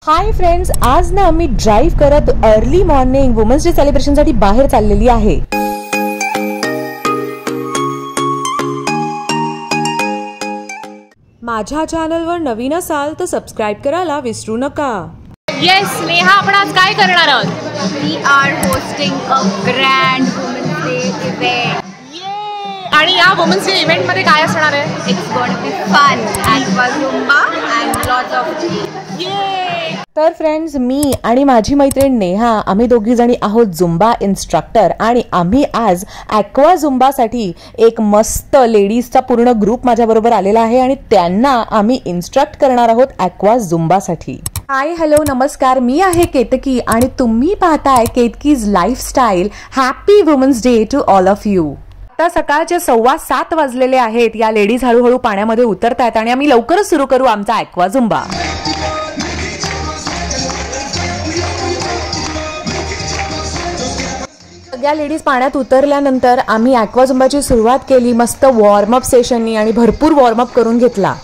हाय friends, आज ना मी ड्राइव्ह करत early morning women's day celebration साठी बाहेर चाललेली आहे। माझ्या चॅनलवर नवीन असाल तर सबस्क्राइब करायला विसरू नका। येस नेहा, आपण आज काय करणार आहोत? We are hosting a grand women's day event. आणि या वुमन्स डे इव्हेंट मध्ये काय असणार आहे? It's going to be fun and Zumba and lots of तर फ्रेंड्स, मी आणि माझी मैत्रीण नेहा आम्ही दोघी जणी आहोत झुंबा इन्स्ट्रक्टर आणि आम्ही आज ॲक्वा झुंबासाठी एक मस्त लेडीजचा पूर्ण ग्रुप माझ्याबरोबर आलेला आहे आणि त्यांना आम्ही इन्स्ट्रक्ट करणार आहोत ॲक्वा झुंबासाठी। हाय हॅलो नमस्कार, मी आहे केतकी आणि तुम्ही पाहताय Ketaki's lifestyle. Happy women's day to all of you. आता सकाळचे 7:15 वाजलेले आहेत। या लेडीज हळूहळू पाण्यामध्ये उतरतायत आणि आम्ही लवकरच सुरू करू आमचा ॲक्वा झुंबा। सगळ्या लेडीज पाण्यात उतरल्यानंतर आम्ही ॲक्वा झुंबाची सुरुवात केली मस्त वॉर्मअप सेशननी आणि भरपूर वॉर्मअप करून घेतला।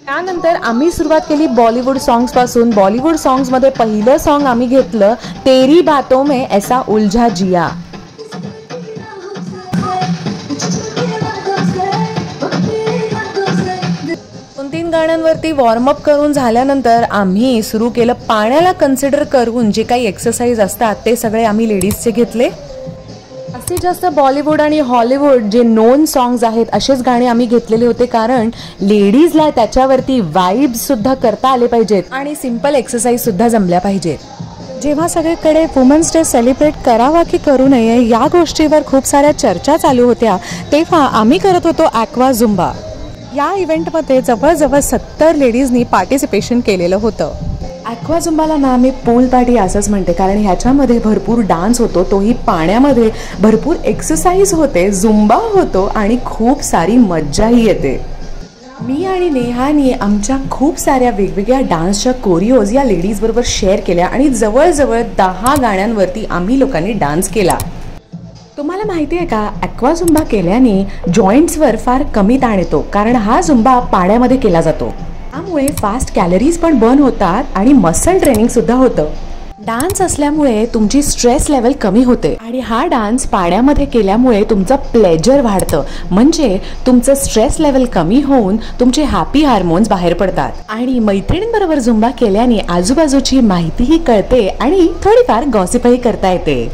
त्यानंतर आम्ही सुरुवात केली बॉलिवूड सॉंग्स पासून। बॉलिवूड सॉंग्स मध्ये पहिलं सॉन्ग आम्ही घेतलं तेरी बातों में ऐसा उलझा जिया। दोन-तीन गाण्यांवरती वॉर्मअप करून झाल्यानंतर आम्ही सुरू केलं पाण्याला कन्सिडर करून जे काही एक्सरसाइज असतात ते सगळे आम्ही लेडीजचे घेतले। जास्तीत जास्त बॉलिवूड आणि हॉलिवूड जे नोन सॉंग्स आहेत असेच गाणे आम्ही घेतलेले होते, कारण लेडीजला त्याच्यावरती वाइब्स सुद्धा करता आले पाहिजेत आणि सिंपल एक्सरसाइज सुद्धा जमल्या पाहिजेत। जेव्हा सगळीकडे वुमन्स डे सेलिब्रेट करावा की करू नये या गोष्टीवर खूप साऱ्या चर्चा चालू होत्या, तेव्हा आम्ही करत होतो ॲक्वा झुंबा। या इव्हेंटमध्ये जवळजवळ 70 लेडीजनी पार्टिसिपेशन केलेलं होतं। ॲक्वा झुंबाला ना मी पूल पार्टी असंच म्हणते, कारण ह्याच्यामध्ये भरपूर डान्स होतो, तोही पाण्यामध्ये, भरपूर एक्सरसाइज होते, झुंबा होतो आणि खूप सारी मज्जाही येते। मी आणि नेहानी आमच्या खूप साऱ्या वेगवेगळ्या डान्सच्या कोरिओज या लेडीज बरोबर शेअर केल्या आणि जवळजवळ 10 गाण्यांवरती आम्ही लोकांनी डान्स केला। तुम्हाला माहिती आहे का, ॲक्वा झुंबा केल्याने जॉईंट्सवर फार कमी ताण येतो, कारण हा झुंबा पाण्यामध्ये केला जातो। त्यामुळे फास्ट कॅलरीज पण बर्न होतात आणि मसल ट्रेनिंग सुद्धा होतं। डान्स असल्यामुळे तुमची स्ट्रेस लेवल कमी होते आणि हा डान्स पाण्यामध्ये केल्यामुळे तुमचं प्लेजर वाढतं, म्हणजे तुमचं स्ट्रेस लेवल कमी होऊन तुमचे हॅपी हार्मोन्स बाहेर पडतात आणि मैत्रिणींबरोबर झुंबा केल्याने आजूबाजूची माहितीही कळते आणि थोडीफार गॉसिपही करता येते।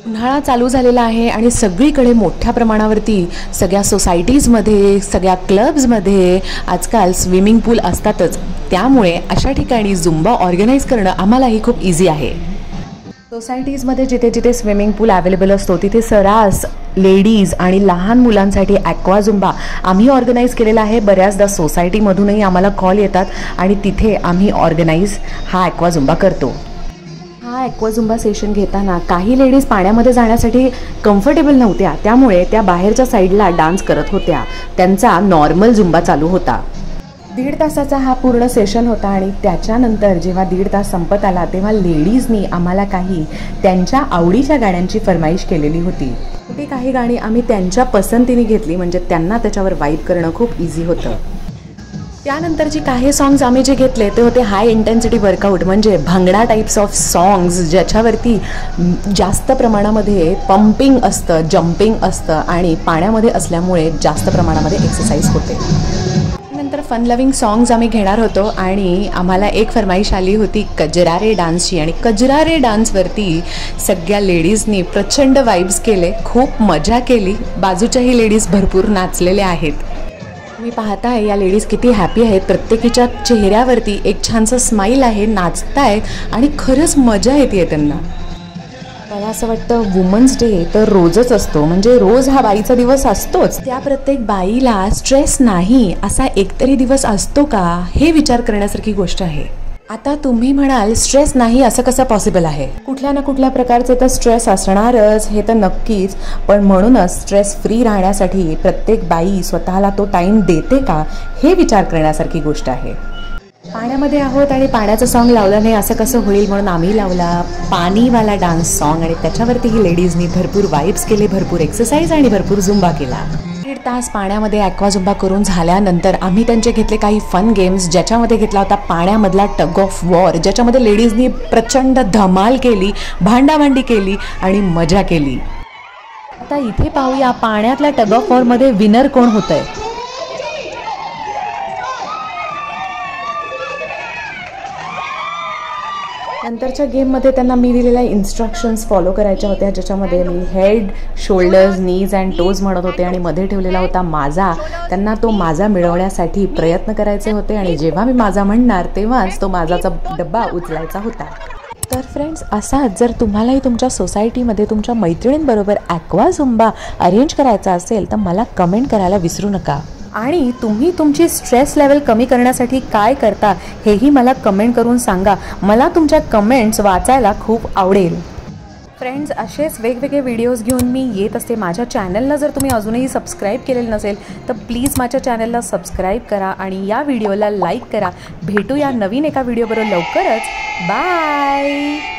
उन्हाळा चालू झालेला आहे आणि सगळीकडे मोठ्या प्रमाणावरती सगळ्या सोसायटीजमध्ये, सगळ्या क्लब्समध्ये आजकाल स्विमिंग पूल असतातच, त्यामुळे अशा ठिकाणी झुंबा ऑर्गनाईज करणं आम्हालाही खूप इझी आहे। सोसायटीजमध्ये जिथे जिथे स्विमिंग पूल अवेलेबल असतो तिथे सरास लेडीज आणि लहान मुलांसाठी ॲक्वा झुंबा आम्ही ऑर्गनाईज केलेला आहे। बऱ्याचदा सोसायटीमधूनही आम्हाला कॉल येतात आणि तिथे आम्ही ऑर्गनाईज हा ॲक्वा झुंबा करतो। हा ॲक्वा झुंबा सेशन घेताना काही लेडीज पाण्यामध्ये जाण्यासाठी कम्फर्टेबल नव्हत्या, त्यामुळे त्या बाहेरच्या साईडला डान्स करत होत्या। त्यांचा नॉर्मल झुंबा चालू होता। 1.5 तासाचा हा पूर्ण सेशन होता आणि त्याच्यानंतर जेव्हा 1.5 तास संपत आला तेव्हा लेडीजनी आम्हाला काही त्यांच्या आवडीच्या गाण्यांची फरमाईश केलेली होती। ती काही गाणी आम्ही त्यांच्या पसंतीने घेतली, म्हणजे त्यांना त्याच्यावर वाईब करणं खूप इझी होतं। त्यानंतरची काही सॉंग्स आम्ही जे घेतले ते होते हाय इंटेन्सिटी वर्कआउट, म्हणजे भांगडा टाईप्स ऑफ सॉंग्स ज्याच्यावरती जास्त प्रमाणामध्ये पंपिंग असतं, जम्पिंग असतं आणि पाण्यामध्ये असल्यामुळे जास्त प्रमाणामध्ये एक्सरसाइज होते। नंतर फन लव्हिंग सॉंग्स आम्ही घेणार होतो आणि आम्हाला एक फरमाईश आली होती कजरारे डान्सची, आणि कजरारे डान्सवरती सगळ्या लेडीजनी प्रचंड वाइब्स केले, खूप मजा केली। बाजूच्याही लेडीज भरपूर नाचलेल्या आहेत। मी पाहताय या लेडीज किती हॅपी आहेत, प्रत्येकीच्या चेहऱ्यावरती एक छानसा स्माईल आहे, नाचतायत आणि खरंच मजा येते त्यांना। मला असं वाटतं वुमन्स डे तर रोजच असतो, म्हणजे रोज हा बाईचा दिवस असतोच, त्या प्रत्येक बाईला स्ट्रेस नाही असा एकतरी दिवस असतो का हे विचार करण्यासारखी गोष्ट आहे। आता तुम्ही म्हणाल स्ट्रेस नाही असं कसं पॉसिबल आहे? कुठल्या ना कुठल्या प्रकारचे तर स्ट्रेस असणारच, हे तर नक्कीच. पण म्हणूनच स्ट्रेस फ्री राहण्यासाठी प्रत्येक बाई स्वतःला तो टाईम देते का, हे विचार करण्यासारखी गोष्ट आहे. पाण्यामध्ये आहोत आणि पाण्याचं सॉन्ग लावलं नाही असं कसं होईल, म्हणून आम्ही लावला पाणीवाला डान्स सॉन्ग आणि त्याच्यावरतीही लेडीजनी भरपूर वाइब्स केले, भरपूर एक्सरसाइज आणि भरपूर झुंबा केला. 1.5 तास पाण्यामध्ये ॲक्वा झुंबा करून झाल्यानंतर आम्ही त्यांचे घेतले काही फन गेम्स, ज्याच्यामध्ये घेतला होता पाण्यामधला टग ऑफ वॉर, ज्याच्यामध्ये लेडीजनी प्रचंड धमाल केली, भांडाभांडी केली आणि मजा केली. आता इथे पाहूया पाण्यातल्या टग ऑफ वॉरमध्ये विनर कोण होतंय. नंतरच्या गेममध्ये त्यांना मी दिलेल्या इन्स्ट्रक्शन्स फॉलो करायच्या होत्या, ज्याच्यामध्ये मी head, shoulders, knees and toes म्हणत होते आणि मध्ये ठेवलेला होता माझा. त्यांना तो माझा मिळवण्यासाठी प्रयत्न करायचे होते आणि जेव्हा मी माझा म्हणणार तेव्हाच तो माझाचा डब्बा उचलायचा होता. तर फ्रेंड्स, असाच जर तुम्हालाही तुमच्या सोसायटीमध्ये तुमच्या मैत्रिणींबरोबर ॲक्वा झुंबा अरेंज करायचा असेल तर मला कमेंट करायला विसरू नका. आणि तुम्ही तुमची स्ट्रेस लेवल कमी करण्यासाठी काय करता हेही मला कमेंट करून सांगा. मला तुमच्या कमेंट्स वाचायला खूप आवडेल. फ्रेंड्स, असेच वेगवेगळे व्हिडिओज घेऊन मी येत असते. माझ्या चॅनलला जर तुम्ही अजूनही सबस्क्राईब केलेलं नसेल तर प्लीज माझ्या चॅनलला सबस्क्राईब करा आणि या व्हिडिओला लाईक करा. भेटूया नवीन एका व्हिडिओबरोबर लवकरच. बाय.